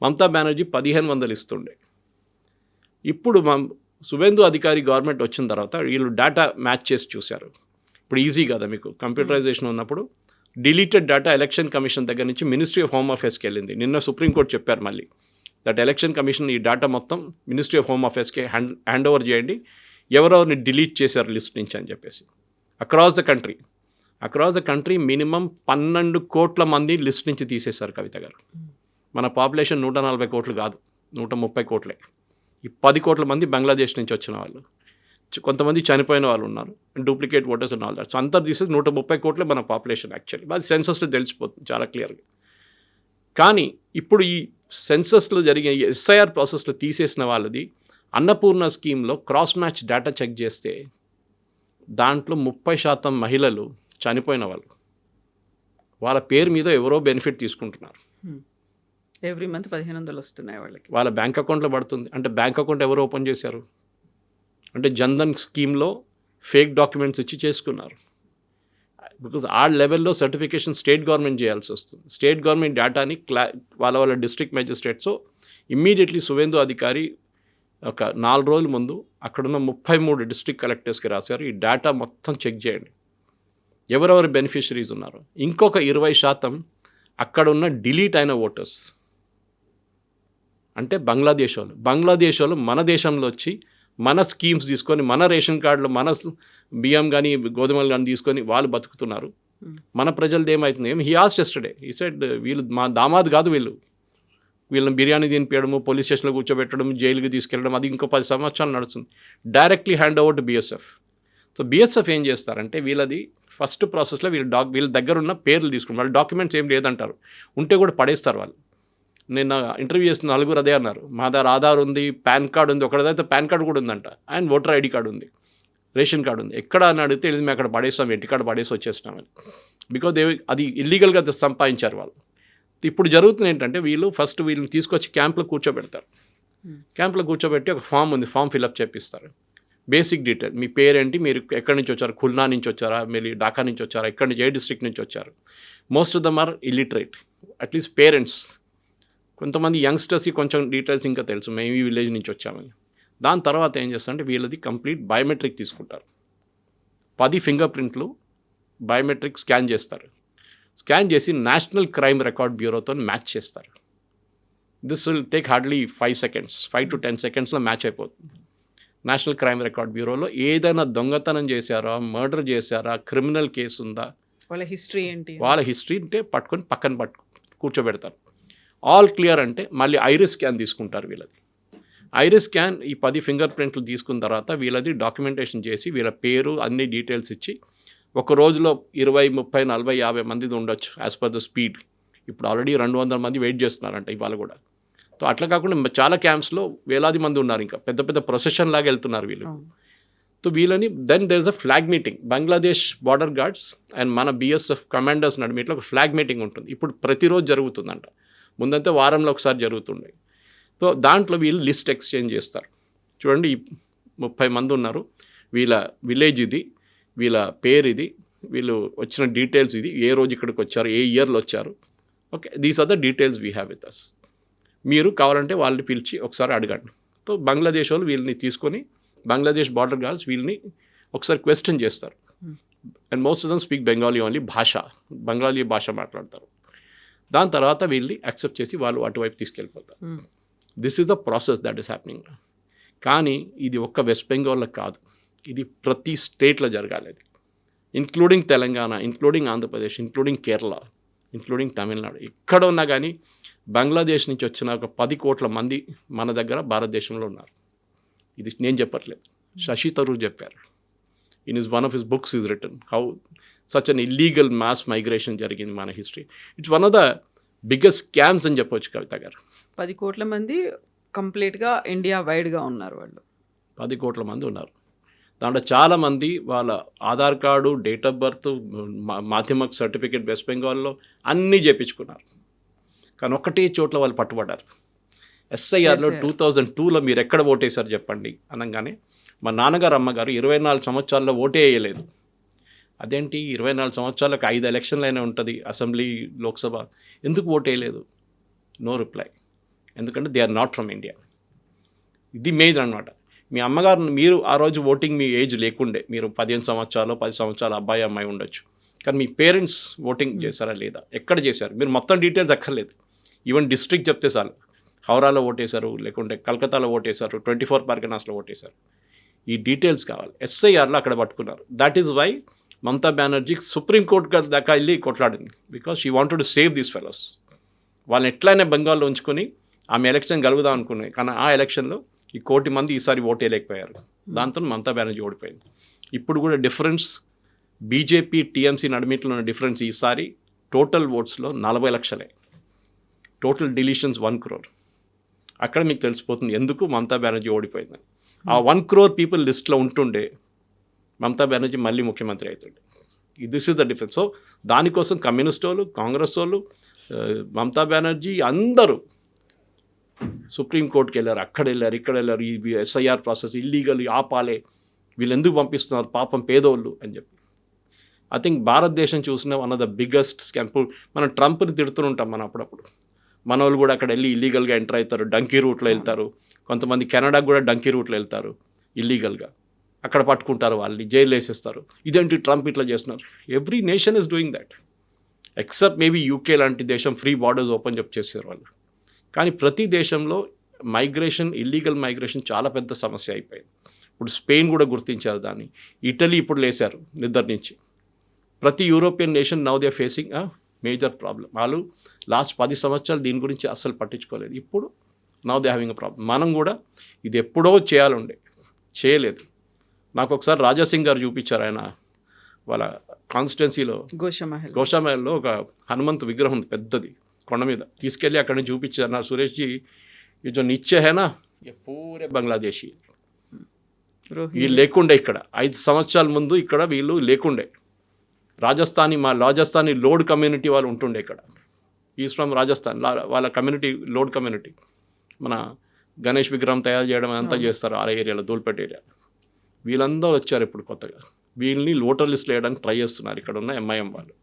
మమతా బెనర్జీ 1500 ఇస్తుండే. ఇప్పుడు సువేందు అధికారి గవర్నమెంట్ వచ్చిన తర్వాత వీళ్ళు డేటా మ్యాచ్ చేసి చూశారు. ఇప్పుడు ఈజీ కదా మీకు, కంప్యూటరైజేషన్ ఉన్నప్పుడు డిలీటెడ్ డేటా ఎలక్షన్ కమిషన్ దగ్గర నుంచి మినిస్ట్రీ ఆఫ్ హోమ్ అఫేర్స్కి వెళ్ళింది. నిన్న సుప్రీంకోర్టు చెప్పారు మళ్ళీ దట్ ఎలక్షన్ కమిషన్ ఈ డేటా మొత్తం మినిస్ట్రీ ఆఫ్ హోమ్ అఫేర్స్కి హ్యాండ్ ఓవర్ చేయండి, ఎవరెవరిని డిలీట్ చేశారు లిస్ట్ నుంచి అని చెప్పేసి. అక్రాస్ ద కంట్రీ మినిమం 12 కోట్ల మంది లిస్ట్ నుంచి తీసేశారు కవిత గారు. మన పాపులేషన్ 140 కోట్లు కాదు, 130 కోట్లే. ఈ 10 కోట్ల మంది బంగ్లాదేశ్ నుంచి వచ్చిన వాళ్ళు, కొంతమంది చనిపోయిన వాళ్ళు ఉన్నారు, duplicate voters and all that. So అంతా తీసేసి 130 కోట్లే మన పాపులేషన్ యాక్చువల్లీ. అది సెన్సస్లో తెలిసిపోతుంది చాలా క్లియర్గా. కానీ ఇప్పుడు ఈ సెన్సస్లో జరిగే ఎస్ఐఆర్ ప్రాసెస్లో తీసేసిన వాళ్ళది అన్నపూర్ణ స్కీమ్లో క్రాస్ మ్యాచ్ డేటా చెక్ చేస్తే దాంట్లో 30% మహిళలు చనిపోయిన వాళ్ళు. వాళ్ళ పేరు మీద ఎవరో బెనిఫిట్ తీసుకుంటున్నారు. ఎవ్రీ మంత్ 1500 వస్తున్నాయి వాళ్ళకి, వాళ్ళ బ్యాంక్ అకౌంట్లో పడుతుంది. అంటే బ్యాంక్ అకౌంట్ ఎవరు ఓపెన్ చేశారు అంటే జన్ధన్ స్కీమ్లో ఫేక్ డాక్యుమెంట్స్ ఇచ్చి చేసుకున్నారు. బికాజ్ ఆ లెవెల్లో సర్టిఫికేషన్ స్టేట్ గవర్నమెంట్ చేయాల్సి వస్తుంది. స్టేట్ గవర్నమెంట్ డేటాని వాళ్ళ డిస్ట్రిక్ట్ మేజిస్ట్రేట్స్ ఇమ్మీడియట్లీ సువేందు అధికారి ఒక 4 రోజుల ముందు అక్కడున్న 33 డిస్ట్రిక్ట్ కలెక్టర్స్కి రాశారు, ఈ డేటా మొత్తం చెక్ చేయండి ఎవరెవరు బెనిఫిషరీస్ ఉన్నారు. ఇంకొక 20% అక్కడ ఉన్న డిలీట్ అయిన ఓటర్స్ అంటే బంగ్లాదేశ్ వాళ్ళు మన దేశంలో వచ్చి మన స్కీమ్స్ తీసుకొని మన రేషన్ కార్డులో మన బియ్యం కానీ గోధుమలు కానీ తీసుకొని వాళ్ళు బతుకుతున్నారు. మన ప్రజలది ఏమవుతుంది, he asked yesterday, he said వీళ్ళు మా దామాద్ కాదు, వీళ్ళు వీళ్ళని బిర్యానీ తినిపించడము, పోలీస్ స్టేషన్లో కూర్చోబెట్టడం, జైలుకి తీసుకెళ్ళడం, అది ఇంకో 10 సంవత్సరాలు నడుస్తుంది. Directly hand over to BSF. So BSF ఏం చేస్తారంటే వీళ్ళది ఫస్ట్ ప్రాసెస్లో వీళ్ళ దగ్గర ఉన్న పేర్లు తీసుకుంటారు. వాళ్ళ డాక్యుమెంట్స్ ఏం లేదంటారు, ఉంటే కూడా పడేస్తారు వాళ్ళు. నేను ఇంటర్వ్యూ చేసిన నలుగురు అదే అన్నారు, మా దగ్గర ఆధార్ ఉంది, పాన్ కార్డు ఉంది, ఒకటిదైతే పాన్ కార్డు కూడా ఉందంట, అండ్ ఓటర్ ఐడి కార్డు ఉంది, రేషన్ కార్డు ఉంది. ఎక్కడ అని అడిగితే వెళ్ళి మేము అక్కడ పడేస్తాం, ఇంటికాడ పడేసి వచ్చేసినామని. బికాజ్ అది ఇల్లీగల్గా సంపాదించారు వాళ్ళు. ఇప్పుడు జరుగుతుంది ఏంటంటే వీళ్ళని తీసుకొచ్చి క్యాంప్లో కూర్చోబెడతారు. క్యాంప్లో కూర్చోబెట్టి ఒక ఫామ్ ఉంది, ఫామ్ ఫిల్అప్ చేపిస్తారు. బేసిక్ డీటెయిల్, మీ పేరేంటి, మీరు ఎక్కడి నుంచి వచ్చారు, ఖుల్నా నుంచి వచ్చారా, మీరు ఢాకా నుంచి వచ్చారా, ఎక్కడి నుంచి, ఏ డిస్ట్రిక్ట్ నుంచి వచ్చారు. Most of them are illiterate, at least parents. కొంతమంది యంగ్స్టర్స్కి కొంచెం డీటెయిల్స్ ఇంకా తెలుసు, మేము ఈ విలేజ్ నుంచి వచ్చామని. దాని తర్వాత ఏం చేస్తారంటే వీళ్ళది కంప్లీట్ బయోమెట్రిక్ తీసుకుంటారు. 10 ఫింగర్ ప్రింట్లు బయోమెట్రిక్ స్కాన్ చేస్తారు. స్కాన్ చేసి నేషనల్ క్రైమ్ రికార్డ్ బ్యూరోతో మ్యాచ్ చేస్తారు. This will take hardly 5 seconds, 5 to 10 secondsలో మ్యాచ్ అయిపోతుంది. నేషనల్ క్రైమ్ రికార్డ్ బ్యూరోలో ఏదైనా దొంగతనం చేశారా, మర్డర్ చేశారా, క్రిమినల్ కేసు ఉందా, వాళ్ళ హిస్టరీ ఏంటి, వాళ్ళ హిస్టరీ అంటే పక్కన కూర్చోబెడతారు. ఆల్ క్లియర్ అంటే మళ్ళీ ఐరిస్ స్కాన్ తీసుకుంటారు వీళ్ళది. ఐరిస్ స్కాన్ ఈ 10 ఫింగర్ ప్రింట్లు తీసుకున్న తర్వాత వీళ్ళది డాక్యుమెంటేషన్ చేసి వీళ్ళ పేరు అన్ని డీటెయిల్స్ ఇచ్చి, ఒక రోజులో 20, 30, 40, 50 మందిది ఉండొచ్చు యాజ్ పర్ ద స్పీడ్. ఇప్పుడు ఆల్రెడీ 200 మంది వెయిట్ చేస్తున్నారంట ఇవాళ కూడా. సో అట్లా కాకుండా చాలా క్యాంప్స్లో వేలాది మంది ఉన్నారు, ఇంకా పెద్ద పెద్ద ప్రొసెషన్ లాగా వెళ్తున్నారు వీళ్ళు. సో వీళ్ళని then there is a flag meeting. Bangladesh border guards and మన బీఎస్ఎఫ్ కమాండర్స్ నడిమిట్లో ఒక ఫ్లాగ్ మీటింగ్ ఉంటుంది. ఇప్పుడు ప్రతిరోజు జరుగుతుందంట, ముందంతా వారంలో ఒకసారి జరుగుతుండే. సో దాంట్లో వీళ్ళు లిస్ట్ ఎక్స్చేంజ్ చేస్తారు. చూడండి, 30 మంది ఉన్నారు, వీళ్ళ విలేజ్ ఇది, వీళ్ళ పేరు ఇది, వీళ్ళు వచ్చిన డీటెయిల్స్ ఇది, ఏ రోజు ఇక్కడికి వచ్చారు, ఏ ఇయర్లో వచ్చారు, okay, these are the details we have with us. మీరు కావాలంటే వాళ్ళని పిలిచి ఒకసారి అడగండి. సో బంగ్లాదేశ్ వాళ్ళు వీళ్ళని తీసుకొని, బంగ్లాదేశ్ బార్డర్ గార్డ్స్ వీళ్ళని ఒకసారి క్వశ్చన్ చేస్తారు. And most of dum speak Bengali only, Bengali భాష మాట్లాడతారు. దాని తర్వాత వీళ్ళని యాక్సెప్ట్ చేసి వాళ్ళు అటువైపు తీసుకెళ్ళిపోతారు. This is the process that is happening. కానీ ఇది ఒక్క వెస్ట్ బెంగాల్లో కాదు, ఇది ప్రతి స్టేట్లో జరగాలి. అది including Telangana, including Andhra Pradesh, including Kerala, including Tamil Nadu. ఎక్కడ ఉన్నా కానీ బంగ్లాదేశ్ నుంచి వచ్చిన ఒక 10 కోట్ల మంది మన దగ్గర భారతదేశంలో ఉన్నారు. ఇది నేను చెప్పట్లేదు, శశి తరూర్ చెప్పారు. In is one of his books is return how such an illegal mass migration జరిగింది మన history. It's one of the biggest scams అని చెప్పొచ్చు కవిత గారు. 10 కోట్ల మంది కంప్లీట్గా ఇండియా వైడ్గా ఉన్నారు. వాళ్ళు 10 కోట్ల మంది ఉన్నారు. దాంట్లో చాలామంది వాళ్ళ Aadhaar card, date of birth, మాధ్యమిక సర్టిఫికేట్ వెస్ట్ బెంగాల్లో అన్నీ చేయించుకున్నారు. కానీ ఒకటే చోట్ల వాళ్ళు పట్టుబడ్డారు. ఎస్ఐఆర్లో 2002లో మీరు ఎక్కడ ఓటేశారు చెప్పండి అనగానే మా నాన్నగారు అమ్మగారు 24 సంవత్సరాల్లో ఓటే వేయలేదు. అదేంటి 24 సంవత్సరాలకు 5 ఎలక్షన్లు అయినా ఉంటుంది, అసెంబ్లీ, లోక్సభ, ఎందుకు ఓటేయలేదు? No reply. ఎందుకంటే they are not from India. ఇది మేజర్ అనమాట. మీ అమ్మగారు, మీరు ఆ రోజు ఓటింగ్ మీ ఏజ్ లేకుండే, మీరు 15 సంవత్సరాలు 10 సంవత్సరాలు అబ్బాయి అమ్మాయి ఉండొచ్చు, కానీ మీ పేరెంట్స్ ఓటింగ్ చేశారా లేదా, ఎక్కడ చేశారు, మీరు మొత్తం డీటెయిల్స్ అక్కర్లేదు. ఈవెన్ డిస్ట్రిక్ట్ చెప్తే చాలు, హౌరాలో ఓటేశారు, లేకుంటే కలకత్తాలో ఓటేశారు, 24 పర్గనాస్లో ఓటేశారు, ఈ డీటెయిల్స్ కావాలి. ఎస్ఐఆర్లో అక్కడ పట్టుకున్నారు. That is why Mamata Banerjee supreme court దాకా వెళ్ళి కొట్లాడింది. Because she wanted to save these fellows. వాళ్ళని ఎట్లయినా బెంగాల్లో ఉంచుకొని ఆమె ఎలక్షన్ గెలుగుదాం అనుకున్నాయి. కానీ ఆ ఎలక్షన్లో ఈ 1 కోటి మంది ఈసారి ఓటేయలేకపోయారు. దాంతో మమతా బెనర్జీ ఓడిపోయింది. ఇప్పుడు కూడా డిఫరెన్స్ బీజేపీ టీఎంసీ నడిమిట్లో ఉన్న డిఫరెన్స్ ఈసారి టోటల్ ఓట్స్లో 40 లక్షలే, టోటల్ డిలీషన్స్ 1 crore. అక్కడ మీకు తెలిసిపోతుంది ఎందుకు మమతా బెనర్జీ ఓడిపోయిందని. ఆ 1 crore పీపుల్ లిస్ట్లో ఉంటుండే మమతా బెనర్జీ మళ్ళీ ముఖ్యమంత్రి అవుతుండే. This is the difference. So దానికోసం కమ్యూనిస్ట్ వాళ్ళు, కాంగ్రెస్ వాళ్ళు, మమతా బెనర్జీ అందరూ సుప్రీంకోర్టుకి వెళ్ళారు, అక్కడ వెళ్ళారు, ఇక్కడ వెళ్ళారు. ఈ ఎస్ఐఆర్ ప్రాసెస్ ఇల్లీగల్, ఆపాలే, వీళ్ళు ఎందుకు పంపిస్తున్నారు, పాపం పేదోళ్ళు అని చెప్పి. ఐ థింక్ భారతదేశం చూసిన one of the biggest scam. మనం ట్రంప్ని తిడుతుంటాం మనం అప్పుడప్పుడు. మన వాళ్ళు కూడా అక్కడ వెళ్ళి ఇల్లీగల్గా ఎంటర్ అవుతారు, డంకీ రూట్లో వెళ్తారు. కొంతమంది కెనడాకు కూడా డంకీ రూట్లో వెళ్తారు ఇల్లీగల్గా, అక్కడ పట్టుకుంటారు, వాళ్ళని జైలు వేసేస్తారు. ఇదేంటి ట్రంప్ ఇట్లా చేస్తున్నారు? Every nation is doing that except maybe UK లాంటి దేశం ఫ్రీ బార్డర్స్ ఓపెన్ చేశారు వాళ్ళు. కానీ ప్రతి దేశంలో మైగ్రేషన్, ఇల్లీగల్ మైగ్రేషన్ చాలా పెద్ద సమస్య అయిపోయింది. ఇప్పుడు స్పెయిన్ కూడా గుర్తించారు దాన్ని, ఇటలీ ఇప్పుడు లేశారు నిద్ర నుంచి. ప్రతి European nation now they are facing major problem. వాళ్ళు లాస్ట్ 10 సంవత్సరాలు దీని గురించి అస్సలు పట్టించుకోలేదు. ఇప్పుడు now they having a problem. మనం కూడా ఇది ఎప్పుడో చేయాలండే, చేయలేదు. నాకు ఒకసారి రాజాసింగ్ గారు చూపించారు, ఆయన వాళ్ళ కాన్స్టిట్యున్సీలో గోషామహల్లో ఒక హనుమంత్ విగ్రహం ఉంది పెద్దది కొండ మీద, తీసుకెళ్ళి అక్కడి నుంచి చూపించారు. నా సురేష్ జీ ఈ జో నిచ్చే హేనా ये पूरे బంగ్లాదేశీ, వీళ్ళు లేకుండే ఇక్కడ 5 సంవత్సరాల ముందు ఇక్కడ వీళ్ళు లేకుండే. రాజస్థానీ లోడ్ కమ్యూనిటీ వాళ్ళు ఉంటుండే ఇక్కడ. ఈజ్ ఫ్రమ్ రాజస్థాన్, వాళ్ళ కమ్యూనిటీ లోడ్ కమ్యూనిటీ. మన గణేష్ విగ్రహం తయారు చేయడం అంతా చేస్తారు ఆ ఏరియాలో, దూల్పేట ఏరియా. వీళ్ళందరూ వచ్చారు ఇప్పుడు కొత్తగా. వీళ్ళని లోటర్ లిస్ట్లో వేయడానికి ట్రై చేస్తున్నారు ఇక్కడ ఉన్న ఎంఐఎం వాళ్ళు.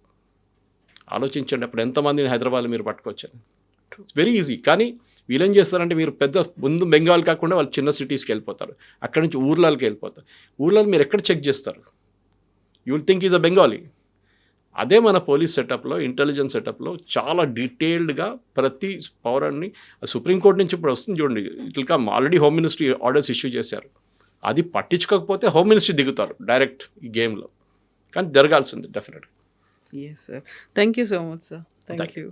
ఆలోచించండి, అప్పుడు ఎంతమందిని హైదరాబాద్లో మీరు పట్టుకొచ్చారు. It's very easy. కానీ వీళ్ళేం చేస్తారంటే, మీరు పెద్ద ముందు బెంగాల్ కాకుండా వాళ్ళు చిన్న సిటీస్కి వెళ్ళిపోతారు, అక్కడి నుంచి ఊర్లకి వెళ్ళిపోతారు. ఊర్లలో మీరు ఎక్కడ చెక్ చేస్తారు? You will think is a Bengali. అదే మన పోలీస్ సెటప్లో, ఇంటెలిజెన్స్ సెటప్లో చాలా డీటెయిల్డ్గా ప్రతి పౌరాన్ని, సుప్రీంకోర్టు నుంచి ఇప్పుడు వస్తుంది చూడండి, ఇట్లా already home ministry orders issue చేశారు. అది పట్టించుకోకపోతే హోమ్ మినిస్ట్రీ దిగుతారు డైరెక్ట్ ఈ గేమ్లో. కానీ జరగాల్సింది డెఫినెట్గా. Yes sir, thank you so much sir. Thank you.